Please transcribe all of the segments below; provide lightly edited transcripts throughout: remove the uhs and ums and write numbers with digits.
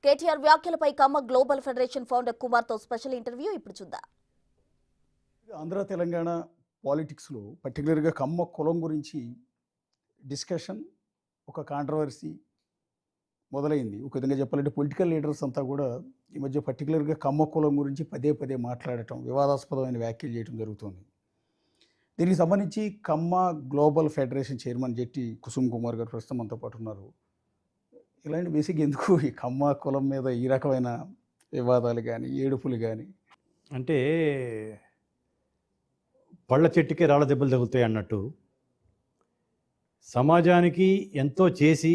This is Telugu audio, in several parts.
కేటీఆర్ వ్యాఖ్యలపై కమ్మ గ్లోబల్ ఫెడరేషన్ ఫౌండర్ కుమార్తో స్పెషల్ ఇంటర్వ్యూ ఇప్పుడు చూద్దాం. ఆంధ్ర తెలంగాణ పాలిటిక్స్లో పర్టికులర్గా కమ్మ కులం గురించి డిస్కషన్, ఒక కాంట్రవర్సీ మొదలైంది. ఒక విధంగా చెప్పాలంటే పొలిటికల్ లీడర్స్ అంతా కూడా ఈ మధ్య పర్టికులర్గా కమ్మ కులం గురించి పదే పదే మాట్లాడటం, వివాదాస్పదమైన వ్యాఖ్యలు చేయడం జరుగుతుంది. దీనికి సంబంధించి కమ్మ గ్లోబల్ ఫెడరేషన్ చైర్మన్ జెట్టి కుసుమ్ కుమార్ గారు ప్రస్తుతం మనతో పాటు ఉన్నారు. ఇలాంటి బేసిక్ ఎందుకు ఈ కమ్మ కులం మీద ఈ రకమైన వివాదాలు కానీ ఏడుపులు కానీ? అంటే పళ్ళ చెట్టుకే రాళ్ళ దెబ్బలు తగులుతాయి అన్నట్టు, సమాజానికి ఎంతో చేసి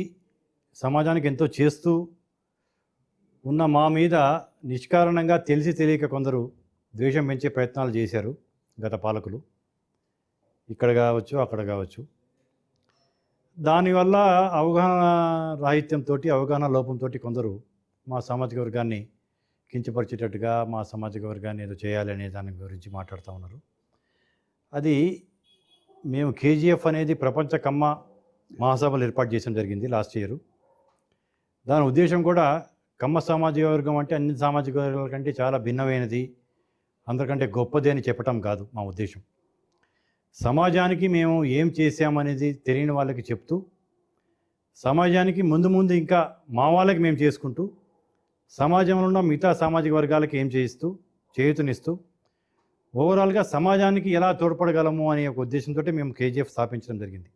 సమాజానికి ఎంతో చేస్తూ ఉన్న మా మీద నిష్కారణంగా తెలిసి తెలియక కొందరు ద్వేషం పెంచే ప్రయత్నాలు చేశారు గత పాలకులు, ఇక్కడ కావచ్చు అక్కడ కావచ్చు. దానివల్ల అవగాహన రాహిత్యంతో, అవగాహన లోపంతో కొందరు మా సామాజిక వర్గాన్ని కించపరిచేటట్టుగా, మా సామాజిక వర్గాన్ని ఏదో చేయాలి అనే దాని గురించి మాట్లాడుతూ ఉన్నారు. అది మేము కేజీఎఫ్ అనేది ప్రపంచ కమ్మ మహాసభలు ఏర్పాటు చేయడం జరిగింది లాస్ట్ ఇయర్. దాని ఉద్దేశం కూడా కమ్మ సామాజిక వర్గం అంటే అన్ని సామాజిక వర్గాల కంటే చాలా భిన్నమైనది, అందరికంటే గొప్పది అని చెప్పటం కాదు మా ఉద్దేశం. సమాజానికి మేము ఏం చేసామనేది తెలియని వాళ్ళకి చెప్తూ, సమాజానికి ముందు ముందు ఇంకా మా వాళ్ళకి మేము చేసుకుంటూ, సమాజంలో ఉన్న మిగతా సామాజిక వర్గాలకి ఏం చేయిస్తూ చేయూతనిస్తూ ఓవరాల్గా సమాజానికి ఎలా తోడ్పడగలము అనే ఒక ఉద్దేశంతో మేము కేజీఎఫ్ స్థాపించడం జరిగింది.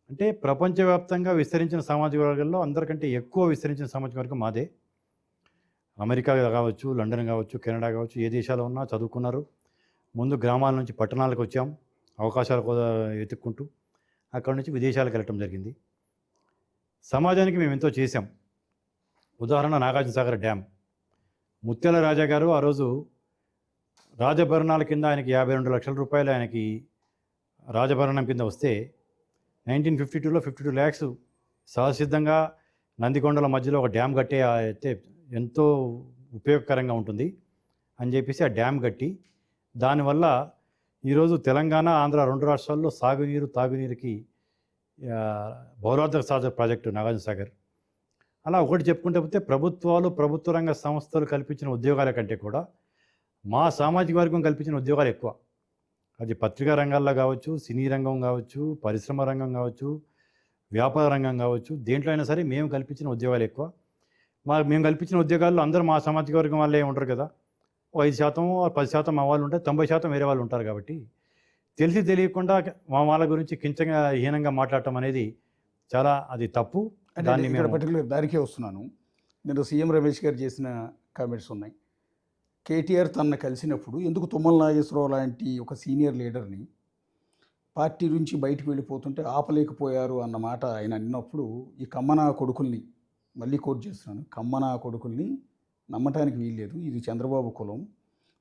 అంటే ప్రపంచవ్యాప్తంగా విస్తరించిన సామాజిక వర్గాల్లో అందరికంటే ఎక్కువ విస్తరించిన సామాజిక వర్గం మాదే. అమెరికా కావచ్చు, లండన్ కావచ్చు, కెనడా కావచ్చు, ఏ దేశాల్లో ఉన్నా చదువుకున్నారు. ముందు గ్రామాల నుంచి పట్టణాలకు వచ్చాం, అవకాశాలు వెతుక్కుంటూ అక్కడి నుంచి విదేశాలకు వెళ్ళటం జరిగింది. సమాజానికి మేము ఎంతో చేశాం. ఉదాహరణ నాగార్జునసాగర్ డ్యామ్. ముత్యాల రాజా గారు ఆ రోజు రాజభరణాల కింద ఆయనకి 52 లక్షల రూపాయలు ఆయనకి రాజభరణం కింద వస్తే 1952లో 52 lakhs సహసిద్ధంగా నందికొండల మధ్యలో ఒక డ్యామ్ కట్టే అయితే ఎంతో ఉపయోగకరంగా ఉంటుంది అని చెప్పేసి ఆ డ్యామ్ కట్టి, దానివల్ల ఈరోజు తెలంగాణ, ఆంధ్ర రెండు రాష్ట్రాల్లో సాగునీరు, తాగునీరుకి బహుళార్థక సాధక ప్రాజెక్టు నాగార్జునసాగర్. అలా ఒకటి చెప్పుకుంటే పోతే ప్రభుత్వాలు, ప్రభుత్వ రంగ సంస్థలు కల్పించిన ఉద్యోగాల కంటే కూడా మా సామాజిక వర్గం కల్పించిన ఉద్యోగాలు ఎక్కువ. అది పత్రికా రంగాల్లో కావచ్చు, సినీ రంగం కావచ్చు, పరిశ్రమ రంగం కావచ్చు, వ్యాపార రంగం కావచ్చు, దేంట్లో అయినా సరే మేము కల్పించిన ఉద్యోగాలు ఎక్కువ. మేము కల్పించిన ఉద్యోగాల్లో అందరూ మా సామాజిక వర్గం వాళ్ళే ఉంటారు కదా. 5% 10% మా వాళ్ళు ఉంటారు, 90% వేరే వాళ్ళు ఉంటారు. కాబట్టి తెలిసి తెలియకుండా మా వాళ్ళ గురించి కించంగా హీనంగా మాట్లాడటం అనేది చాలా అది తప్పు. దాన్ని ఇక్కడ పర్టికులర్ దానికే వస్తున్నాను. నేను సీఎం రమేష్ గారు చేసిన కామెంట్స్ ఉన్నాయి. కేటీఆర్ తనను కలిసినప్పుడు ఎందుకు తుమ్మల నాగేశ్వరరావు లాంటి ఒక సీనియర్ లీడర్ని పార్టీ నుంచి బయటకు వెళ్ళిపోతుంటే ఆపలేకపోయారు అన్న మాట ఆయన అన్నప్పుడు, ఈ కమ్మనా కొడుకుల్ని, మళ్ళీ కోట్ చేస్తున్నాను, కమ్మనా కొడుకుల్ని నమ్మటానికి వీల్లేదు, ఇది చంద్రబాబు కులం,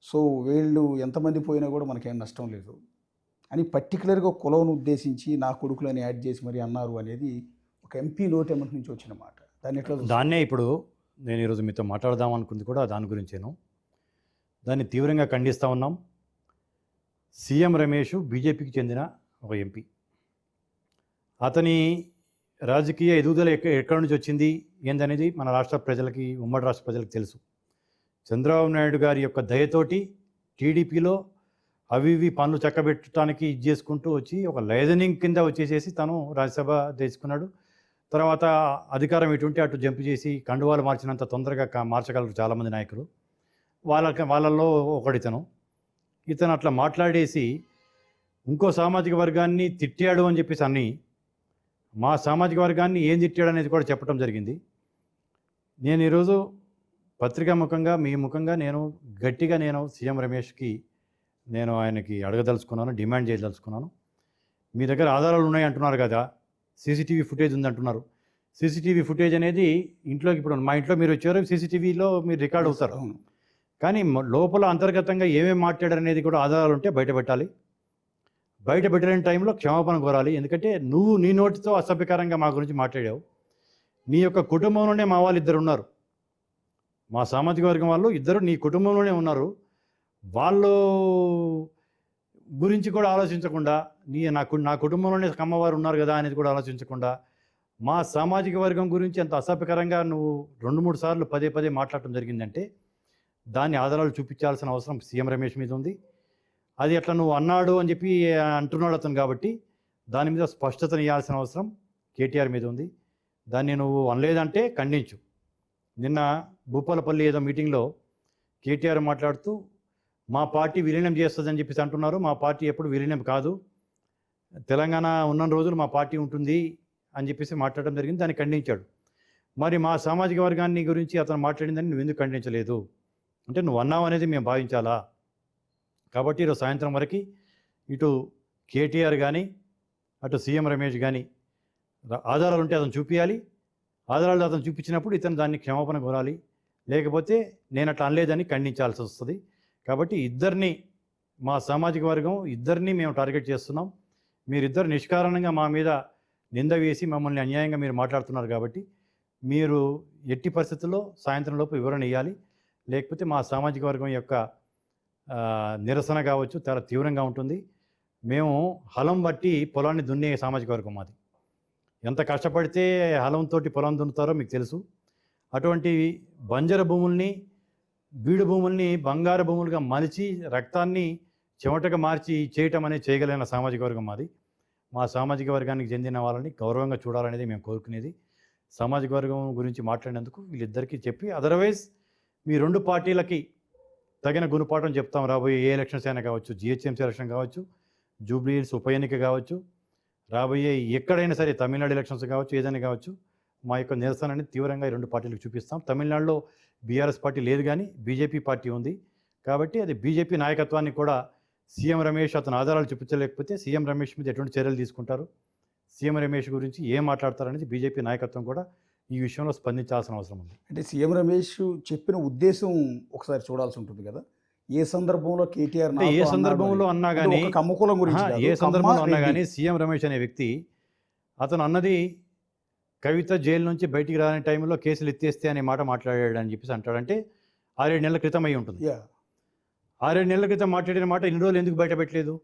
సో వీళ్ళు ఎంతమంది పోయినా కూడా మనకేం నష్టం లేదు అని పర్టికులర్గా కులం ఉద్దేశించి నా కొడుకులని యాడ్ చేసి మరి అన్నారు అనేది ఒక ఎంపీ నోటెమెంట్ నుంచి వచ్చిన మాట. దాన్ని ఎట్లా? దాన్నే ఇప్పుడు నేను ఈరోజు మీతో మాట్లాడదాం అనుకుంది కూడా దాని గురించేను. దాన్ని తీవ్రంగా ఖండిస్తూ ఉన్నాం. సీఎం రమేష్ బీజేపీకి చెందిన ఒక ఎంపీ. అతని రాజకీయ ఎదుగుదల ఎక్కడి నుంచి వచ్చింది ఏందనేది మన రాష్ట్ర ప్రజలకి, ఉమ్మడి రాష్ట్ర ప్రజలకు తెలుసు. చంద్రబాబు నాయుడు గారి యొక్క దయతోటి టీడీపీలో అవి ఇవి పనులు చక్కబెట్టడానికి ఇది చేసుకుంటూ వచ్చి ఒక లైజనింగ్ కింద వచ్చేసేసి తను రాజ్యసభ తెచ్చుకున్నాడు. తర్వాత అధికారం ఎటుంటే అటు జంప్ చేసి కండువాలు మార్చినంత తొందరగా మార్చగలరు చాలామంది నాయకులు. వాళ్ళల్లో ఒకడితను. ఇతను అట్లా మాట్లాడేసి ఇంకో సామాజిక వర్గాన్ని తిట్టాడు అని చెప్పేసి అన్ని మా సామాజిక వర్గాన్ని ఏం తిట్టాడు అనేది కూడా చెప్పడం జరిగింది. నేను ఈరోజు పత్రికా ముఖంగా, మీ ముఖంగా నేను గట్టిగా సీఎం రమేష్కి ఆయనకి అడగదలుచుకున్నాను, డిమాండ్ చేయదలుచుకున్నాను. మీ దగ్గర ఆధారాలు ఉన్నాయి అంటున్నారు కదా, సీసీటీవీ ఫుటేజ్ ఉంది అంటున్నారు. సీసీటీవీ ఫుటేజ్ అనేది ఇంట్లోకి, ఇప్పుడు మా ఇంట్లో మీరు వచ్చారు, సీసీటీవీలో మీరు రికార్డ్ అవుతారు. కానీ లోపల అంతర్గతంగా ఏమేమి మాట్లాడారు అనేది కూడా ఆధారాలు ఉంటే బయట పెట్టాలి. బయట పెట్టలేని టైంలో క్షమాపణ కోరాలి. ఎందుకంటే నువ్వు నీ నోటితో అసభ్యకరంగా మా గురించి మాట్లాడావు. నీ యొక్క కుటుంబంలోనే మా వాళ్ళు ఇద్దరు ఉన్నారు, మా సామాజిక వర్గం వాళ్ళు ఇద్దరు నీ కుటుంబంలోనే ఉన్నారు. వాళ్ళు గురించి కూడా ఆలోచించకుండా, నా కుటుంబంలోనే కమ్మవారు ఉన్నారు కదా అనేది కూడా ఆలోచించకుండా మా సామాజిక వర్గం గురించి అంత అసభ్యకరంగా నువ్వు 2-3 సార్లు పదే పదే మాట్లాడటం జరిగిందంటే దాన్ని ఆధారాలు చూపించాల్సిన అవసరం సీఎం రమేష్ మీద ఉంది. అది అట్లా నువ్వు అన్నాడు అని చెప్పి అంటున్నాడు అతను, కాబట్టి దాని మీద స్పష్టతను ఇవ్వాల్సిన అవసరం కేటీఆర్ మీద ఉంది. దాన్ని నువ్వు అనలేదంటే ఖండించు. నిన్న భూపాలపల్లి ఏదో మీటింగ్లో కేటీఆర్ మాట్లాడుతూ మా పార్టీ విలీనం చేస్తుందని చెప్పేసి అంటున్నారు. మా పార్టీ ఎప్పుడు విలీనం కాదు, తెలంగాణ ఉన్న రోజులు మా పార్టీ ఉంటుంది అని చెప్పేసి మాట్లాడడం జరిగింది. దాన్ని ఖండించాడు. మరి మా సామాజిక వర్గాన్ని గురించి అతను మాట్లాడిందని నువ్వు ఎందుకు ఖండించలేదు? అంటే నువ్వు అన్నావు అనేది మేము భావించాలా? కాబట్టి ఈరోజు సాయంత్రం వరకు ఇటు కేటీఆర్ కానీ అటు సీఎం రమేష్ కానీ ఆధారాలు ఉంటే అతను చూపించాలి. ఆధారాలు అతను చూపించినప్పుడు ఇతను దాన్ని క్షమాపణ కోరాలి. లేకపోతే నేను అట్లా అనలేదని ఖండించాల్సి వస్తుంది. కాబట్టి ఇద్దరిని, మా సామాజిక వర్గం ఇద్దరిని మేము టార్గెట్ చేస్తున్నాం. మీరిద్దరు నిష్కారణంగా మా మీద నింద వేసి మమ్మల్ని అన్యాయంగా మీరు మాట్లాడుతున్నారు. కాబట్టి మీరు ఎట్టి పరిస్థితుల్లో సాయంత్రం లోపు వివరణ ఇవ్వాలి. లేకపోతే మా సామాజిక వర్గం యొక్క నిరసన కావచ్చు చాలా తీవ్రంగా ఉంటుంది. మేము హలం బట్టి పొలాన్ని దున్నే సామాజిక వర్గం మాది. ఎంత కష్టపడితే హలంతో పొలం దున్నుతారో మీకు తెలుసు. అటువంటి బంజర భూముల్ని, బీడు భూముల్ని బంగారు భూములుగా మలిచి రక్తాన్ని చెమటగా మార్చి చేయటం అనేది చేయగలిగిన సామాజిక వర్గం మాది. మా సామాజిక వర్గానికి చెందిన వాళ్ళని గౌరవంగా చూడాలనేది మేము కోరుకునేది. సామాజిక వర్గం గురించి మాట్లాడినందుకు వీళ్ళిద్దరికీ చెప్పి, అదర్వైజ్ మీ రెండు పార్టీలకి తగిన గుణపాఠం చెప్తాం. రాబోయే ఏ ఎలక్షన్స్ అయినా కావచ్చు, జిహెచ్ఎంసీ ఎలక్షన్ కావచ్చు, జూబ్లీ హిల్స్ ఉప ఎన్నిక కావచ్చు, రాబోయే ఎక్కడైనా సరే తమిళనాడు ఎలక్షన్స్ కావచ్చు, ఏదైనా కావచ్చు, మా యొక్క నిరసనని తీవ్రంగా ఈ రెండు పార్టీలకు చూపిస్తాం. తమిళనాడులో బీఆర్ఎస్ పార్టీ లేదు, కానీ బీజేపీ పార్టీ ఉంది. కాబట్టి అది బీజేపీ నాయకత్వాన్ని కూడా సీఎం రమేష్ అతను ఆధారాలు చూపించలేకపోతే సీఎం రమేష్ మీద ఎటువంటి చర్యలు తీసుకుంటారు, సీఎం రమేష్ గురించి ఏం మాట్లాడతారనేది బీజేపీ నాయకత్వం కూడా ఈ విషయంలో స్పందించాల్సిన అవసరం ఉంది. అంటే సీఎం రమేష్ చెప్పిన ఉద్దేశం ఒకసారి చూడాల్సి ఉంటుంది కదా. ఏ సందర్భంలో కేటీఆర్ అంటే ఏ సందర్భంలో అన్నా కానీ, కమ్మకులం గురించి కాదు, ఏ సందర్భంలో అన్నా కమ్మ కానీ సీఎం రమేష్ అనే వ్యక్తి అతను అన్నది కవిత జైలు నుంచి బయటికి రాని టైంలో కేసులు ఎత్తేస్తే అనే మాట మాట్లాడాడు అని చెప్పేసి అంటాడంటే 6-7 నెలల క్రితం అయి ఉంటుంది. 6-7 నెలల క్రితం మాట్లాడిన మాట ఇన్ని రోజులు ఎందుకు బయట పెట్టలేదు?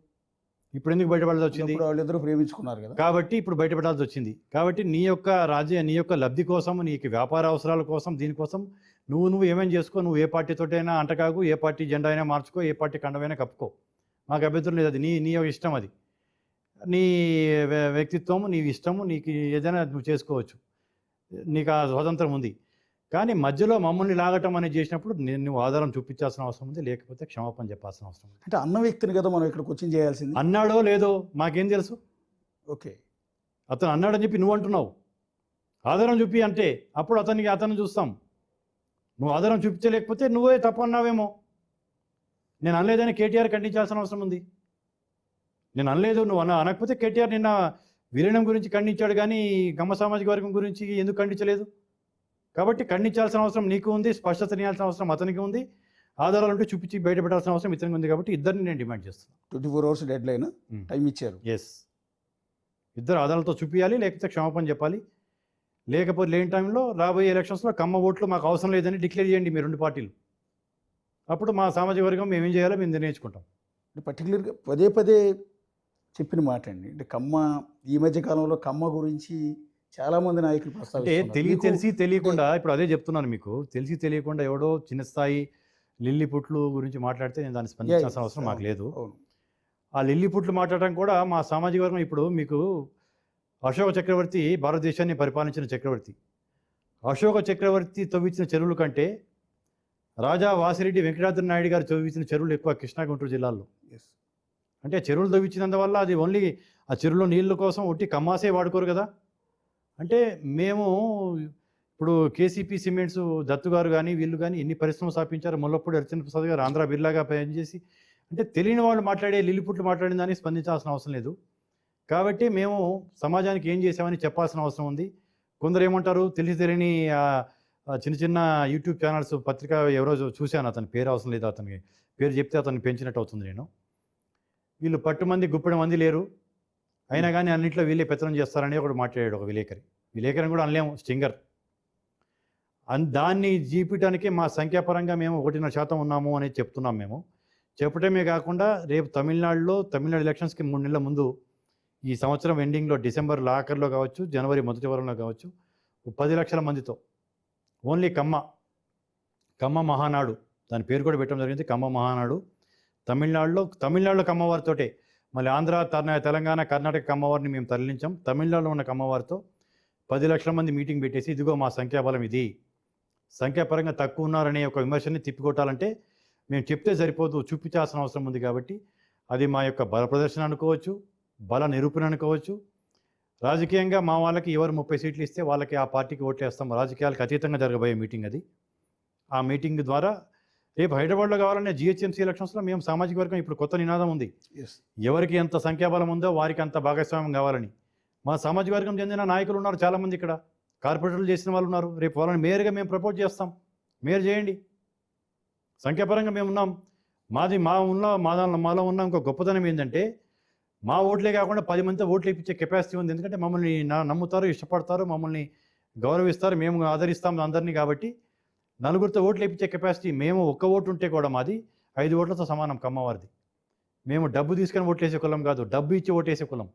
ఇప్పుడు ఎందుకు బయటపడాల్సి వచ్చింది? వాళ్ళిద్దరూ ప్రేమించుకున్నారు కదా, కాబట్టి ఇప్పుడు బయటపడాల్సి వచ్చింది. కాబట్టి నీ యొక్క లబ్ధి కోసం, నీకు వ్యాపార అవసరాల కోసం, దీనికోసం నువ్వు ఏమైనా చేసుకో. నువ్వు ఏ పార్టీతోటైనా అంటకాగు, ఏ పార్టీ జెండా అయినా మార్చుకో, ఏ పార్టీ కండమైనా కప్పుకో, మాకు అభ్యంతరం లేదు. అది నీ యొక్క ఇష్టం, అది నీ వ్యక్తిత్వం, నీ ఇష్టము, నీకు ఏదైనా నువ్వు చేసుకోవచ్చు, నీకు ఆ స్వాతంత్రం ఉంది. కానీ మధ్యలో మమ్మల్ని లాగటం అనేది చేసినప్పుడు నువ్వు ఆధారం చూపించాల్సిన అవసరం ఉంది, లేకపోతే క్షమాపణ చెప్పాల్సిన అవసరం ఉంది. అంటే అన్న వ్యక్తిని కదా మనం ఇక్కడ క్వశ్చన్ చేయాల్సింది. అన్నాడో లేదో మాకేం తెలుసు? ఓకే, అతను అన్నాడని చెప్పి నువ్వు అంటున్నావు. ఆధారం చూపి అంటే అప్పుడు అతను చూస్తాం. నువ్వు ఆధారం చూపించలేకపోతే నువ్వే తప్పు అన్నావేమో. నేను అనలేదని కేటీఆర్ ఖండించాల్సిన అవసరం ఉంది. నేను అనలేదు, నువ్వు అనకపోతే కేటీఆర్ నిన్న విలీనం గురించి ఖండించాడు, కానీ గమ్మ సామాజిక వర్గం గురించి ఎందుకు ఖండించలేదు? కాబట్టి ఖండించాల్సిన అవసరం నీకు ఉంది, స్పష్టత ఇవ్వాల్సిన అవసరం అతనికి ఉంది, ఆధారాలు ఉంటే చూపించి బయటపెట్టాల్సిన అవసరం ఇతనికి ఉంది. కాబట్టి ఇద్దరిని నేను డిమాండ్ చేస్తున్నాను. 24 hours డెడ్ లైన్ టైం ఇచ్చారు. ఎస్, ఇద్దరు ఆధారాలతో చూపించాలి, లేకపోతే క్షమాపణ చెప్పాలి. లేకపోతే లేని టైంలో రాబోయే ఎలక్షన్స్లో కమ్మ ఓట్లు మాకు అవసరం లేదని డిక్లేర్ చేయండి మీ రెండు పార్టీలు. అప్పుడు మా సామాజిక వర్గం మేమేం చేయాలో మేము నిర్ణయించుకుంటాం. పర్టికులర్గా పదే పదే చెప్పిన మాట అండి. అంటే కమ్మ ఈ మధ్య కాలంలో కమ్మ గురించి చాలామంది నాయకులు అంటే ప్రస్తావిస్తున్నారు. తెలిసి తెలియకుండా, ఇప్పుడు అదే చెప్తున్నాను మీకు, తెలిసి తెలియకుండా ఎవడో చిన్న స్థాయి లిల్లీ పుట్లు గురించి మాట్లాడితే నేను దాన్ని స్పందించాల్సిన అవసరం మాకు లేదు. అవును. ఆ లిల్లీ పుట్లు మాట్లాడడం కూడా మా సామాజిక వర్గం. ఇప్పుడు మీకు అశోక చక్రవర్తి భారతదేశాన్ని పరిపాలించిన చక్రవర్తి. అశోక చక్రవర్తి తవ్వించిన చెరువుల కంటే రాజా వాసిరెడ్డి వెంకటాద్రి నాయుడు గారు తవ్వించిన చెరువులు ఎక్కువ కృష్ణా గుంటూరు జిల్లాల్లో. ఎస్, అంటే చెరువులు తవ్వించినందువల్ల అది ఓన్లీ ఆ చెరువులో నీళ్ళ కోసం ఒట్టి కమ్మాసే వాడుకోరు కదా. అంటే మేము ఇప్పుడు కేసీపీ సిమెంట్స్ దత్తు గారు కానీ వీళ్ళు కానీ ఎన్ని పరిశ్రమలు స్థాపించారు. ముల్లపూడి అర్చన ప్రసాద్ గారు ఆంధ్ర బిర్లాగా పనిచేసి, అంటే తెలియని వాళ్ళు మాట్లాడే లిల్లిపుట్లు మాట్లాడిన దాన్ని స్పందించాల్సిన అవసరం లేదు. కాబట్టి మేము సమాజానికి ఏం చేసామని చెప్పాల్సిన అవసరం ఉంది. కొందరు ఏమంటారు, తెలిసి తెలియని చిన్న చిన్న యూట్యూబ్ ఛానల్స్, పత్రిక ఎవరో చూశాను, అతని పేరు అవసరం లేదు, అతనికి పేరు చెప్తే అతన్ని పెంచినట్టు అవుతుంది. నేను వీళ్ళు పట్టుమంది గుప్పెడు మంది లేరు, అయినా కానీ అన్నింటిలో వీళ్ళే పెత్తనం చేస్తారని ఒకటి మాట్లాడాడు ఒక విలేకరిని కూడా అనలేము, స్టింగర్. దాన్ని జీపించడానికే మా సంఖ్యాపరంగా మేము 1.5% ఉన్నాము అనేది చెప్తున్నాం. మేము చెప్పటమే కాకుండా రేపు తమిళనాడు ఎలక్షన్స్కి 3 నెలల ముందు ఈ సంవత్సరం ఎండింగ్లో డిసెంబర్ ఆఖరిలో కావచ్చు, జనవరి మొదటి వారంలో కావచ్చు, 10 లక్షల మందితో ఓన్లీ కమ్మ మహానాడు, దాని పేరు కూడా పెట్టడం జరిగింది, కమ్మ మహానాడు. తమిళనాడులో కమ్మవారితోటే, మళ్ళీ ఆంధ్ర, తెలంగాణ, కర్ణాటక కమ్మవారిని మేము తరలించాం. తమిళనాడులో ఉన్న కమ్మవారితో 10 లక్షల మంది మీటింగ్ పెట్టేసి, ఇదిగో మా సంఖ్యాబలం ఇది, సంఖ్యాపరంగా తక్కువ ఉన్నారనే ఒక విమర్శని తిప్పికొట్టాలంటే మేము చెప్తే సరిపోదు, చూపించాల్సిన అవసరం ఉంది. కాబట్టి అది మా యొక్క బల ప్రదర్శన అనుకోవచ్చు, బల నిరూపణ అనుకోవచ్చు. రాజకీయంగా మా వాళ్ళకి ఎవరు 30 సీట్లు ఇస్తే వాళ్ళకి ఆ పార్టీకి ఓట్లు వేస్తాం. రాజకీయాలకు అతీతంగా జరగబోయే మీటింగ్ అది. ఆ మీటింగ్ ద్వారా రేపు హైదరాబాద్లో కావాలనే జిహెచ్ఎంసీ ఎలక్షన్స్లో మేము సామాజిక వర్గం ఇప్పుడు కొత్త నినాదం ఉంది, ఎవరికి ఎంత సంఖ్యాబలం ఉందో వారికి అంత భాగస్వామ్యం కావాలని. మా సామాజిక వర్గం చెందిన నాయకులు ఉన్నారు చాలామంది, ఇక్కడ కార్పొరేటర్లు చేసిన వాళ్ళు ఉన్నారు. రేపు వాళ్ళని మేయర్గా మేము ప్రపోజ్ చేస్తాం, మేయర్ చేయండి. సంఖ్యాపరంగా మేము ఉన్నాం. మాలో ఉన్న ఇంకో గొప్పతనం ఏంటంటే, మా ఓట్లే కాకుండా 10 మందితో ఓట్లు ఇప్పించే కెపాసిటీ ఉంది. ఎందుకంటే మమ్మల్ని నమ్ముతారు, ఇష్టపడతారు, మమ్మల్ని గౌరవిస్తారు, మేము ఆదరిస్తాం అందరినీ. కాబట్టి నలుగురితో ఓట్లు ఇప్పించే కెపాసిటీ, మేము ఒక్క ఓటు ఉంటే కూడా మాది 5 ఓట్లతో సమానం కమ్మవారిది. మేము డబ్బు తీసుకొని ఓట్లేసే కులం కాదు, డబ్బు ఇచ్చి ఓటేసే కులం.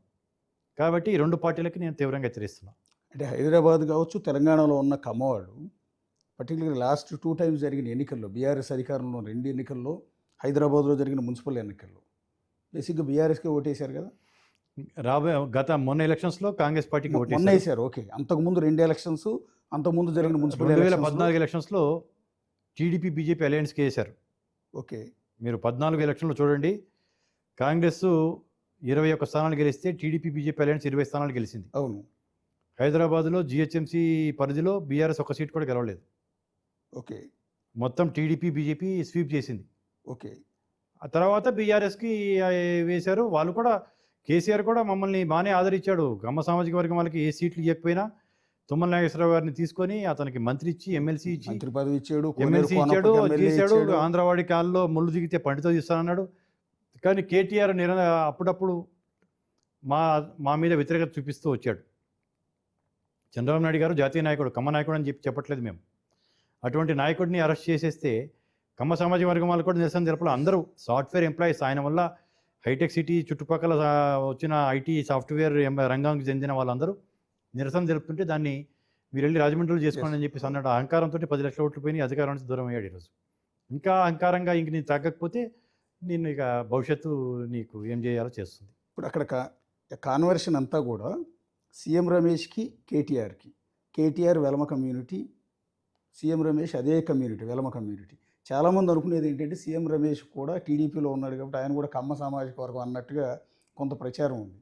కాబట్టి ఈ 2 పార్టీలకి నేను తీవ్రంగా హెచ్చరిస్తున్నాను. అంటే హైదరాబాద్ కావచ్చు, తెలంగాణలో ఉన్న కమ్మవాడు పర్టికులర్గా లాస్ట్ 2 టైమ్స్ జరిగిన ఎన్నికల్లో, బీఆర్ఎస్ అధికారంలో 2 ఎన్నికల్లో, హైదరాబాద్లో జరిగిన మున్సిపల్ ఎన్నికల్లో బేసిక్గా బీఆర్ఎస్కే ఓటేశారు కదా. మొన్న ఎలక్షన్స్లో కాంగ్రెస్ పార్టీకి మొన్న ఓటేశారు. వేశారు, ఓకే. అంతకుముందు 2 ఎలక్షన్స్, అంతకుముందు జరిగిన మున్సిపల్ 2014 ఎలక్షన్స్లో టీడీపీ బీజేపీ అలయన్స్కి వేశారు. ఓకే. మీరు 14 ఎలక్షన్లో చూడండి, కాంగ్రెస్ 21 స్థానాలు గెలిస్తే టీడీపీ బీజేపీ అలయన్స్ 20 స్థానాలు గెలిచింది. అవును. హైదరాబాద్లో జిహెచ్ఎంసీ పరిధిలో బీఆర్ఎస్ 1 సీట్ కూడా గెలవలేదు. ఓకే. మొత్తం టీడీపీ బీజేపీ స్వీప్ చేసింది. ఓకే. ఆ తర్వాత బీఆర్ఎస్కి వేశారు. వాళ్ళు కూడా, కేసీఆర్ కూడా మమ్మల్ని బాగానే ఆదరించాడు. కమ్మ సామాజిక వర్గం వాళ్ళకి ఏ సీట్లు ఇవ్వకపోయినా తుమ్మల నాగేశ్వరరావు గారిని తీసుకొని అతనికి మంత్రి ఇచ్చి, ఎమ్మెల్సీ ఇచ్చి, మంత్రి పదవి ఇచ్చాడు, ఎమ్మెల్సీ ఇచ్చాడు, చేశాడు. ఆంధ్రవాడి కాల్లో ముళ్ళు దిగితే పండితో తీస్తానన్నాడు. కానీ కేటీఆర్ అప్పుడప్పుడు మా మీద వ్యతిరేకత చూపిస్తూ వచ్చాడు. చంద్రబాబు నాయుడు గారు జాతీయ నాయకుడు, కమ్మ నాయకుడు అని చెప్పట్లేదు మేము. అటువంటి నాయకుడిని అరెస్ట్ చేసేస్తే కమ్మ సామాజిక వర్గం వాళ్ళు కూడా నిరసన జరపాలి. అందరూ సాఫ్ట్వేర్ ఎంప్లాయీస్, ఆయన వల్ల హైటెక్ సిటీ చుట్టుపక్కల వచ్చిన ఐటీ సాఫ్ట్వేర్ రంగానికి చెందిన వాళ్ళందరూ నిరసన జరుపుతుంటే దాన్ని మీరు వెళ్ళి రాజమండ్రిలో చేసుకోండి అని చెప్పేసి అన్నాడు. అహంకారంతో 10 లక్షల ఓట్లు పోయి అధికారం నుంచి దూరం అయ్యాడు. ఈరోజు ఇంకా అహంకారంగా ఇంక నేను తగ్గకపోతే నేను ఇక భవిష్యత్తు నీకు ఏం చేయాలో చేస్తుంది. ఇప్పుడు అక్కడ కాన్వర్షన్ అంతా కూడా సీఎం రమేష్కి, కేటీఆర్ వెలమ కమ్యూనిటీ, సీఎం రమేష్ అదే కమ్యూనిటీ, వెలమ కమ్యూనిటీ. చాలామంది అనుకునేది ఏంటంటే సీఎం రమేష్ కూడా టీడీపీలో ఉన్నాడు కాబట్టి ఆయన కూడా కమ్మ సామాజిక వర్గం అన్నట్టుగా కొంత ప్రచారం ఉంది.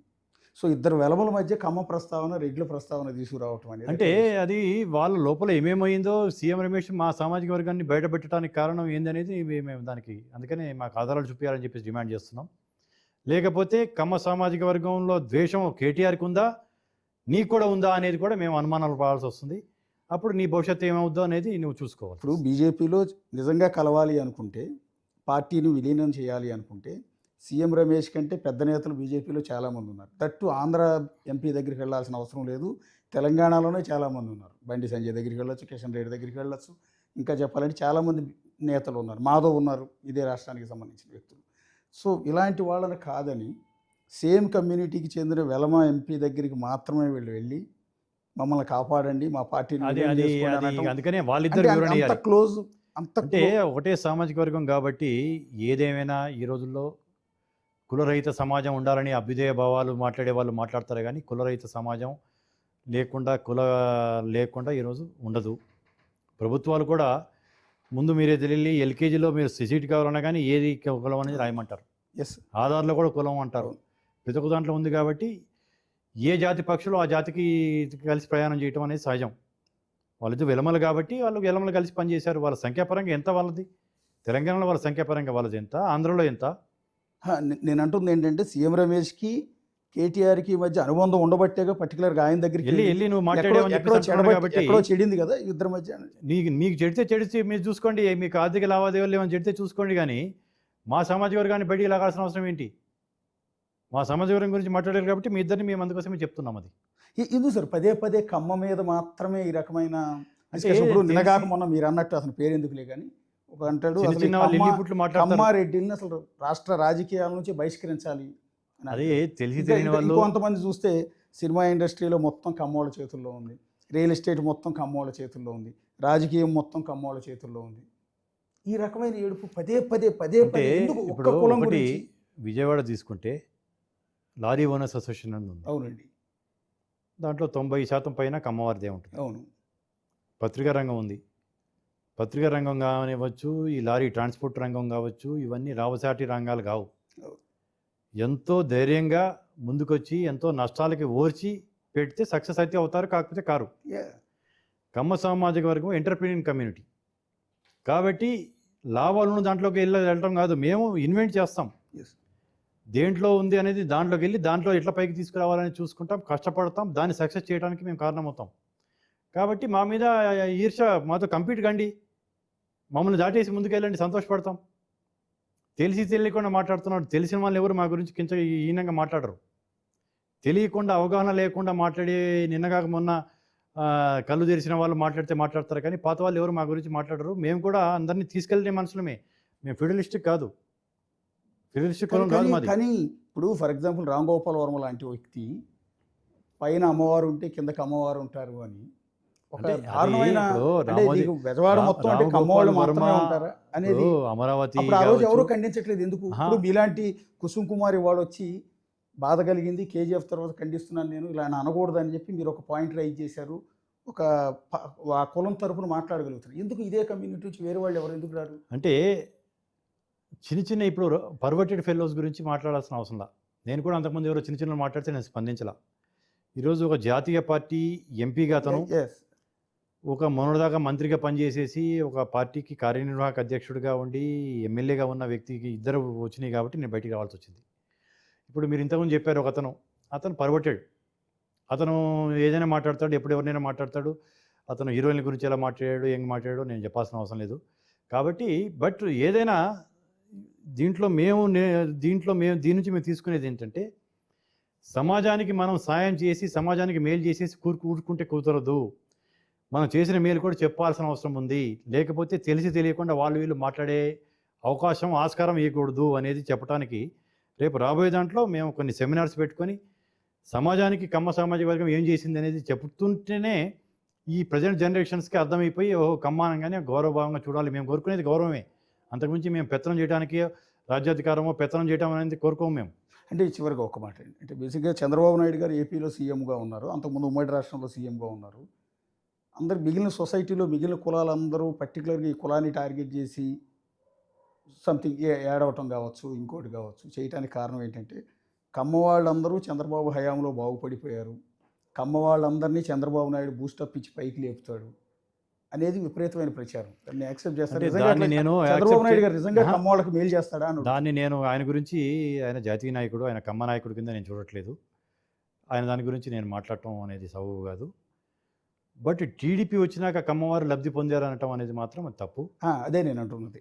సో ఇద్దరు వెలమల మధ్య కమ్మ ప్రస్తావన, రెడ్ల ప్రస్తావన తీసుకురావటం అనేది, అంటే అది వాళ్ళ లోపల ఏమేమైందో సీఎం రమేష్ మా సామాజిక వర్గాన్ని బయటపెట్టడానికి కారణం ఏందనేది మేము దానికి అందుకనే మాకు ఆధారాలు చూపించాలని చెప్పేసి డిమాండ్ చేస్తున్నాం. లేకపోతే కమ్మ సామాజిక వర్గంలో ద్వేషం కేటీఆర్కి ఉందా, నీకు కూడా ఉందా అనేది కూడా మేము అనుమానాలు పడాల్సి వస్తుంది. అప్పుడు నీ భవిష్యత్తు ఏమవుద్దో అనేది నువ్వు చూసుకోవాలి. ఇప్పుడు బీజేపీలో నిజంగా కలవాలి అనుకుంటే, పార్టీని విలీనం చేయాలి అనుకుంటే, సీఎం రమేష్ కంటే పెద్ద నేతలు బీజేపీలో చాలామంది ఉన్నారు. దట్టు ఆంధ్ర ఎంపీ దగ్గరికి వెళ్ళాల్సిన అవసరం లేదు, తెలంగాణలోనే చాలామంది ఉన్నారు. బండి సంజయ్ దగ్గరికి వెళ్ళొచ్చు, కిషన్ రెడ్డి దగ్గరికి వెళ్ళొచ్చు, ఇంకా చెప్పాలంటే చాలామంది నేతలు ఉన్నారు. మాధవ్ ఉన్నారు, ఇదే రాష్ట్రానికి సంబంధించిన వ్యక్తులు. సో ఇలాంటి వాళ్ళని కాదని సేమ్ కమ్యూనిటీకి చెందిన వెలమ ఎంపీ దగ్గరికి మాత్రమే వెళ్ళి మమ్మల్ని కాపాడండి, మా పార్టీని అందుకనే వాళ్ళిద్దరు అంత క్లోజ్, అంటే ఒకటే సామాజిక వర్గం కాబట్టి ఏదేమైనా ఈ రోజుల్లో కులరహిత సమాజం ఉండాలని అభ్యుదయ భావాలు మాట్లాడే వాళ్ళు మాట్లాడతారు. కానీ కులరహిత సమాజం లేకుండా ఈరోజు ఉండదు. ప్రభుత్వాలు కూడా ముందు మీరే తెలియ ఎల్కేజీలో మీరు సీట్ కావాలన్నా కానీ ఏది కులం అనేది రాయమంటారు. ఆధార్లో కూడా కులం అంటారు. ప్రతి ఒక్క దాంట్లో ఉంది. కాబట్టి ఏ జాతి పక్షులు ఆ జాతికి కలిసి ప్రయాణం చేయటం అనేది సహజం. వాళ్ళిద్దరు వెలమలు కాబట్టి వాళ్ళు వెలమలు కలిసి పనిచేశారు. వాళ్ళ సంఖ్యాపరంగా ఎంత వాళ్ళది, తెలంగాణలో వాళ్ళ సంఖ్యాపరంగా వాళ్ళది ఎంత, ఆంధ్రలో ఎంత. నేను అంటుంది ఏంటంటే సీఎం రమేష్కి కేటీఆర్కి మధ్య అనుబంధం ఉండబట్టేగా పర్టికులర్గా ఆయన దగ్గరికి వెళ్ళి నువ్వు మాట్లాడేవాళ్ళు చెడింది కదా ఇద్దరి మధ్య. నీకు చెడితే మీరు చూసుకోండి, మీకు ఆర్థిక లావాదేవీలు ఏమైనా చెడితే చూసుకోండి. కానీ మా సామాజిక వర్గాన్ని బయటికి లాగాల్సిన అవసరం ఏంటి? మా సామాజిక వర్గం గురించి మాట్లాడారు కాబట్టి మీ ఇద్దరిని మేము అందుకోసమే చెప్తున్నాం. అది ఎందుకు సార్ పదే కమ్మ మీద మాత్రమే ఈ రకమైన ఇప్పుడు నిన్నగాక మొన్న మీరు అన్నట్టు అసలు పేరు ఎందుకులే కానీ ఒక అంటాడు కమ్మారెడ్డిని అసలు రాష్ట్ర రాజకీయాల నుంచి బహిష్కరించాలి, అని అదే అంటారు. తెలిసి ఇంకా తెలియని ఇంకా వాళ్ళు ఇంకొంతమంది చూస్తే సినిమా ఇండస్ట్రీలో మొత్తం కమ్మోళ్ళ చేతుల్లో ఉంది, రియల్ ఎస్టేట్ మొత్తం కమ్మోళ్ళ చేతుల్లో ఉంది, రాజకీయం మొత్తం కమ్మోళ్ళ చేతుల్లో ఉంది. ఈ రకమైన ఏడుపు పదే పదే పదే అంటే పదే ఎందుకు ఇప్పుడు ఒక్క కులం ఒకటి గురించి? విజయవాడ తీసుకుంటే లారీ ఓనర్స్ అసోసియేషన్ అని ఉంది. అవునండి, దాంట్లో 90% పైన కమ్మవారిదే ఉంటుంది. అవును, పత్రికా రంగం ఉంది. పత్రికా రంగం కానివ్వచ్చు, ఈ లారీ ట్రాన్స్పోర్ట్ రంగం కావచ్చు, ఇవన్నీ రావసాటి రంగాలు కావు. అవును. ఎంతో ధైర్యంగా ముందుకొచ్చి ఎంతో నష్టాలకి ఓర్చి పెడితే సక్సెస్ అయితే అవుతారు, కాకపోతే కారు. Yeah. కమ్మ సామాజిక వర్గం ఎంటర్ప్రీనియర్ కమ్యూనిటీ కాబట్టి లాభాలు ఉన్న దాంట్లోకి వెళ్ళటం కాదు, మేము ఇన్వెంట్ చేస్తాం. Yes. దేంట్లో ఉంది అనేది దాంట్లోకి వెళ్ళి దాంట్లో ఎట్లా పైకి తీసుకురావాలని చూసుకుంటాం, కష్టపడతాం, దాన్ని సక్సెస్ చేయడానికి మేము కారణమవుతాం. కాబట్టి మా మీద ఈర్ష, మాతో కంపీట్ కండి, మమ్మల్ని దాటేసి ముందుకెళ్ళండి, సంతోషపడతాం. తెలిసి తెలియకుండా మాట్లాడుతున్నాడు. తెలిసిన వాళ్ళు ఎవరు మా గురించి హీనంగా మాట్లాడరు. తెలియకుండా అవగాహన లేకుండా మాట్లాడి నిన్నగాక మొన్న కళ్ళు తెరిచిన వాళ్ళు మాట్లాడతారు, కానీ పాత వాళ్ళు ఎవరు మా గురించి మాట్లాడరు. మేము కూడా అందరినీ తీసుకెళ్ళే మనుషులమే, మేము ఫిడలిస్టిక్ కాదు, ఫిడలిస్టిక్ కులం కాదు మాది. కానీ ఇప్పుడు ఫర్ ఎగ్జాంపుల్ రామ్ గోపాల్ వర్మ లాంటి వ్యక్తి పైన అమ్మవారు ఉంటే కిందకి అమ్మవారు ఉంటారు అని ఒక అంటే దారుణమైన, ఇప్పుడు అంటే నీకు బెజవాడ మొత్తం అంటే కమ్మవాళ్ళు మాత్రమే ఉంటారా అనేది అమరావతి అప్పుడు ఆ రోజు ఎవరు ఖండించట్లేదు. ఎందుకు? ఇప్పుడు మీలాంటి కుసుమ్ కుమార్ వాడు వచ్చి బాధ కలిగింది, కేజీఎఫ్ తర్వాత ఖండిస్తున్నాను నేను, ఇలా అనకూడదు అని చెప్పి మీరు ఒక పాయింట్ రైజ్ చేశారు, ఒక ఆ కులం తరపున మాట్లాడగలుగుతారు. ఎందుకు ఇదే కమ్యూనిటీ నుంచి వేరే వాళ్ళు ఎవరు ఎందుకు రారు? అంటే చిన్న ఇప్పుడు పర్వర్టెడ్ ఫెలోస్ గురించి మాట్లాడాల్సిన అవసరం లా. నేను కూడా అంతకుముందు ఎవరో చిన్న మాట్లాడితే నేను స్పందించలా. ఈరోజు ఒక జాతీయ పార్టీ ఎంపీగా అతను, Yes. ఒక మొన్నటిదాకా మంత్రిగా పనిచేసేసి ఒక పార్టీకి కార్యనిర్వాహక అధ్యక్షుడిగా ఉండి ఎమ్మెల్యేగా ఉన్న వ్యక్తికి ఇద్దరు వచ్చినాయి కాబట్టి నేను బయటికి రావాల్సి వచ్చింది. ఇప్పుడు మీరు ఇంతకుముందు చెప్పారు ఒక అతను పర్వర్టెడ్, అతను ఏదైనా మాట్లాడతాడు, ఎప్పుడు ఎవరినైనా మాట్లాడతాడు. అతను హీరోయిన్ల గురించి ఎలా మాట్లాడాడు, ఏం మాట్లాడాడో నేను చెప్పాల్సిన అవసరం లేదు. కాబట్టి బట్ ఏదైనా దీంట్లో దీని నుంచి మేము తీసుకునేది ఏంటంటే, సమాజానికి మనం సాయం చేసి సమాజానికి మేలు చేసేసి ఊరుకుంటే కుదరదు. మనం చేసిన మేలు కూడా చెప్పాల్సిన అవసరం ఉంది. లేకపోతే తెలిసి తెలియకుండా వాళ్ళు వీళ్ళు మాట్లాడే అవకాశం, ఆస్కారం ఇవ్వకూడదు అనేది చెప్పడానికి రేపు రాబోయే దాంట్లో మేము కొన్ని సెమినార్స్ పెట్టుకొని సమాజానికి కమ్మ సామాజిక వర్గం ఏం చేసింది అనేది చెప్తుంటేనే ఈ ప్రజెంట్ జనరేషన్స్కి అర్థమైపోయి ఓహో కమ్మ అనగానే గౌరవభావంగా చూడాలి. మేము కోరుకునేది గౌరవమే, అంతకుమించి మేము పెత్తనం చేయడానికి రాజ్యాధికారమో పెత్తనం చేయడం అనేది కోరుకోము మేము. అంటే చివరిగా ఒక మాట అండి, అంటే బేసిక్గా చంద్రబాబు నాయుడు గారు ఏపీలో సీఎంగా ఉన్నారు, అంతకుముందు ఉమ్మడి రాష్ట్రంలో సీఎంగా ఉన్నారు. అందరు మిగిలిన సొసైటీలో మిగిలిన కులాలందరూ పర్టికులర్గా ఈ కులాన్ని టార్గెట్ చేసి సంథింగ్ ఏడవటం కావచ్చు, ఇంకోటి కావచ్చు చేయటానికి కారణం ఏంటంటే, కమ్మ వాళ్ళందరూ చంద్రబాబు హయాంలో బాగుపడిపోయారు, కమ్మ వాళ్ళందరినీ చంద్రబాబు నాయుడు బూస్టప్ ఇచ్చి పైకి లేపుతాడు అనేది విపరీతమైన ప్రచారం. దాన్ని యాక్సెప్ట్ చేస్తారు. చంద్రబాబు నాయుడు గారు నిజంగా కమ్మ వాళ్ళకి మేలు చేస్తాడా అని దాన్ని నేను ఆయన గురించి, ఆయన జాతీయ నాయకుడు, ఆయన కమ్మ నాయకుడు కింద నేను చూడట్లేదు. ఆయన దాని గురించి నేను మాట్లాడటం అనేది సబబు కాదు. బట్ టీడీపీ వచ్చినాక కమ్మవారు లబ్ధి పొందారు అనటం అనేది మాత్రం అది తప్పు. అదే నేను అంటున్నది.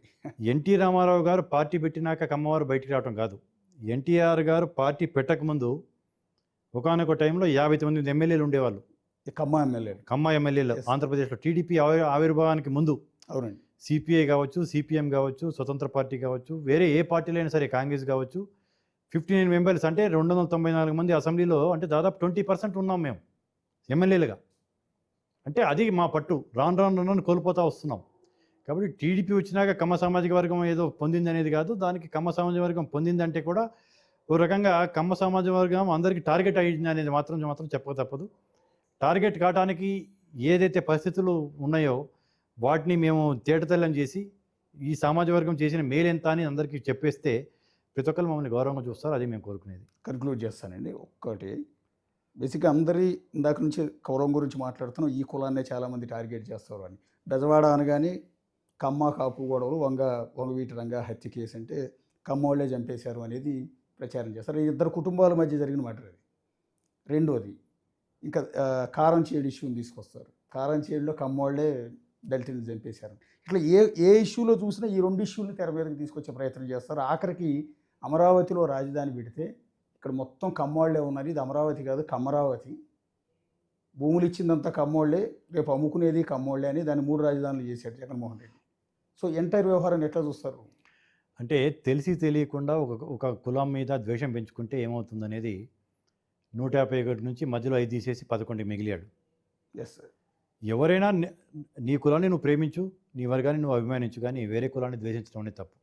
ఎన్టీ రామారావు గారు పార్టీ పెట్టినాక కమ్మవారు బయటికి రావటం కాదు. ఎన్టీఆర్ గారు పార్టీ పెట్టకముందు ఒకానొక టైంలో 59 ఎమ్మెల్యేలు ఉండేవాళ్ళు, కమ్మ ఎమ్మెల్యేలు ఆంధ్రప్రదేశ్లో. టీడీపీ ఆవిర్భావానికి ముందు అవునండి, సిపిఐ కావచ్చు, సిపిఎం కావచ్చు, స్వతంత్ర పార్టీ కావచ్చు, వేరే ఏ పార్టీలో అయినా సరే, కాంగ్రెస్ కావచ్చు, 59 మెంబర్స్ అంటే 294 మంది అసెంబ్లీలో, అంటే దాదాపు 20% ఉన్నాం మేము ఎమ్మెల్యేలుగా. అంటే అది మా పట్టు. రాను కోల్పోతూ వస్తున్నాం. కాబట్టి టీడీపీ వచ్చినాక కమ్మ సామాజిక వర్గం ఏదో పొందింది అనేది కాదు. దానికి కమ్మ సామాజిక వర్గం పొందిందంటే కూడా ఓ రకంగా కమ్మ సామాజిక వర్గం అందరికీ టార్గెట్ అయ్యింది అనేది మాత్రం చెప్పక తప్పదు. టార్గెట్ కావడానికి ఏదైతే పరిస్థితులు ఉన్నాయో వాటిని మేము తేటతెల్లం చేసి ఈ సామాజిక వర్గం చేసిన మేలెంత అని అందరికీ చెప్పేస్తే ప్రతి ఒక్కరు మమ్మల్ని గౌరవంగా చూస్తారు. అది మేము కోరుకునేది. కన్క్లూడ్ చేస్తానండి. ఒక్కటి బేసిక్గా అందరి ఇందాక నుంచి కౌరవం గురించి మాట్లాడుతున్నాం, ఈ కులాన్నే చాలామంది టార్గెట్ చేస్తారు అని. బెజవాడ అనగానే కమ్మ కాపు గొడవలు, వంగవీటి రంగా హత్య కేసు అంటే కమ్మోళ్ళే చంపేశారు అనేది ప్రచారం చేస్తారు. ఇద్దరు కుటుంబాల మధ్య జరిగిన మాట అది. రెండోది ఇంకా కారంచేడు ఇష్యూని తీసుకొస్తారు. కారంచేడులో కమ్మోళ్ళే దళితులు చంపేశారు. ఇట్లా ఏ ఇష్యూలో చూసినా ఈ రెండు ఇష్యూని తెర మీదకి తీసుకొచ్చే ప్రయత్నం చేస్తారు. ఆఖరికి అమరావతిలో రాజధాని పెడితే ఇక్కడ మొత్తం కమ్మోళ్లే ఉన్నారు, ఇది అమరావతి కాదు కమ్మరావతి, భూములు ఇచ్చిందంతా కమ్మోళ్లే, రేపు అమ్ముకునేది కమ్మోళ్లే అని దాన్ని 3 రాజధానులు చేశాడు జగన్మోహన్ రెడ్డి. సో ఎంటైర్ వ్యవహారాన్ని ఎట్లా చూస్తారు? అంటే తెలిసి తెలియకుండా ఒక కులం మీద ద్వేషం పెంచుకుంటే ఏమవుతుందనేది 151 నుంచి మధ్యలో 5 తీసేసి 11 మిగిలాడు. ఎస్. ఎవరైనా నీ కులాన్ని నువ్వు ప్రేమించు, నీ వర్గాన్ని నువ్వు అభిమానించు, కానీ వేరే కులాన్ని ద్వేషించడం అనేది తప్పు.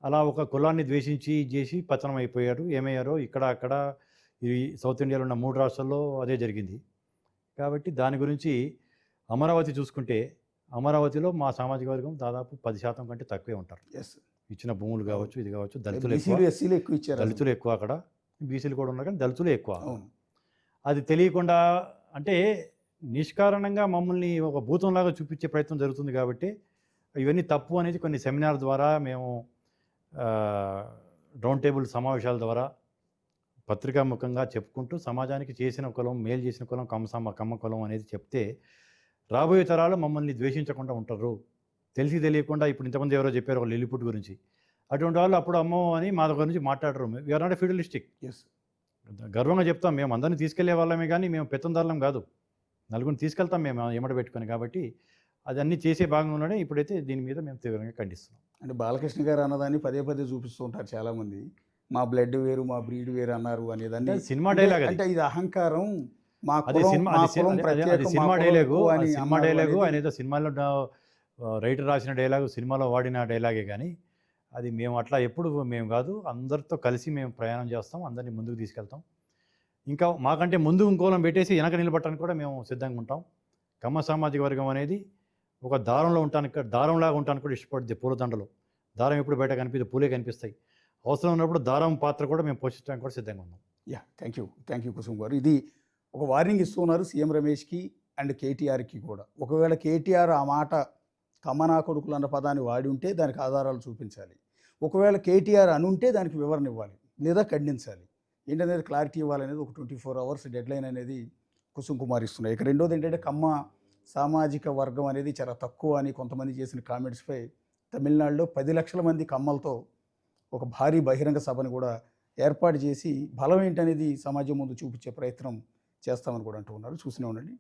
అలా ఒక కులాన్ని ద్వేషించి చేసి పతనం అయిపోయారు. ఏమయ్యారో ఇక్కడ అక్కడ ఈ సౌత్ ఇండియాలో ఉన్న 3 రాష్ట్రాల్లో అదే జరిగింది. కాబట్టి దాని గురించి అమరావతి చూసుకుంటే, అమరావతిలో మా సామాజిక వర్గం దాదాపు 10% కంటే తక్కువే ఉంటారు. ఎస్. ఇచ్చిన భూములు కావచ్చు, ఇది కావచ్చు. దళితులు ఎక్కువ, బీసీలు ఎస్సీలు ఎక్కువ ఇచ్చారు. దళితులు ఎక్కువ అక్కడ, బీసీలు కూడా ఉన్నారు కానీ దళితులే ఎక్కువ. అవును. అది తెలియకుండా అంటే నిష్కారణంగా మమ్మల్ని ఒక భూతంలాగా చూపించే ప్రయత్నం జరుగుతుంది. కాబట్టి ఇవన్నీ తప్పు అనేది కొన్ని సెమినార్ ద్వారా మేము రౌండ్ టేబుల్ సమావేశాల ద్వారా పత్రికాముఖంగా చెప్పుకుంటూ సమాజానికి చేసిన కులం, మేలు చేసిన కులం కమ్మ కులం అనేది చెప్తే రాబోయే తరాలు మమ్మల్ని ద్వేషించకుండా ఉంటారు. తెలిసి తెలియకుండా ఇప్పుడు ఇంతమంది ఎవరో చెప్పారు ఒక లిలిపుట్ గురించి, అటువంటి వాళ్ళు అప్పుడు అమ్మో అని మా గురించి మాట్లాడరు. We are not feudalistic. ఎస్. గర్వంగా చెప్తాం, మేము అందరినీ తీసుకెళ్లే వాళ్ళమే కానీ మేము పెత్తందారులం కాదు. నలుగురిని తీసుకెళ్తాం మేము ఎమ్మట పెట్టుకొని. కాబట్టి అదన్నీ చేసే భాగంలోనే ఇప్పుడైతే దీని మీద మేము తీవ్రంగా ఖండిస్తున్నాం. అంటే బాలకృష్ణ గారు అన్నదాన్ని పదే పదే చూపిస్తూ ఉంటారు చాలామంది. మా బ్లడ్ వేరు, మా బ్రీడ్ వేరు అన్నారు అనేదాన్ని. సినిమా డైలాగ్ అంటే ఇది అహంకారం. మా అది కులం, సినిమా మా అది కులం అది ప్రత్యేకం, మా సినిమా కులం డైలాగు. ఎక్కువ అని సినిమా అన్నారు డైలాగు అనేది. ఆయన ఏదో సినిమాలో రైటర్ రాసిన డైలాగు, సినిమాలో వాడిన డైలాగే కానీ అది మేము అట్లా ఎప్పుడు మేము కాదు. అందరితో కలిసి మేము ప్రయాణం చేస్తాం, అందరినీ ముందుకు తీసుకెళ్తాం. ఇంకా మాకంటే ముందు ఇంకోలం పెట్టేసి వెనక నిలబట్టడానికి కూడా మేము సిద్ధంగా ఉంటాం. కమ్మ సామాజిక వర్గం అనేది ఒక దారంలాగా ఉండటానికి కూడా ఇష్టపడుద్ది. పూలదండలు దారం ఎప్పుడు బయట కనిపిస్తుంది, పూలే కనిపిస్తాయి. అవసరం ఉన్నప్పుడు దారం పాత్ర కూడా మేము పోషించడానికి కూడా సిద్ధంగా ఉన్నాం. యా, థ్యాంక్ యూ కుసుమ్ గారు. ఇది ఒక వార్నింగ్ ఇస్తున్నారు సీఎం రమేష్కి అండ్ కేటీఆర్కి కూడా. ఒకవేళ కేటీఆర్ ఆ మాట కమ్మనా కొడుకులు అన్న పదాన్ని వాడి ఉంటే దానికి ఆధారాలు చూపించాలి. ఒకవేళ కేటీఆర్ అనుంటే దానికి వివరణ ఇవ్వాలి లేదా ఖండించాలి. ఏంటనేది క్లారిటీ ఇవ్వాలనేది ఒక 24 hours డెడ్లైన్ అనేది కుసుమ్ కుమార్ ఇస్తున్నారు. ఇక రెండోది ఏంటంటే కమ్మ సామాజిక వర్గం అనేది చాలా తక్కువ అని కొంతమంది చేసిన కామెంట్స్పై తమిళనాడులో 10 లక్షల మంది కమ్మలతో ఒక భారీ బహిరంగ సభను కూడా ఏర్పాటు చేసి బలం ఏంటనేది సమాజం ముందు చూపించే ప్రయత్నం చేస్తామని కూడా అంటూ ఉన్నారు. చూస్తూనే ఉండండి.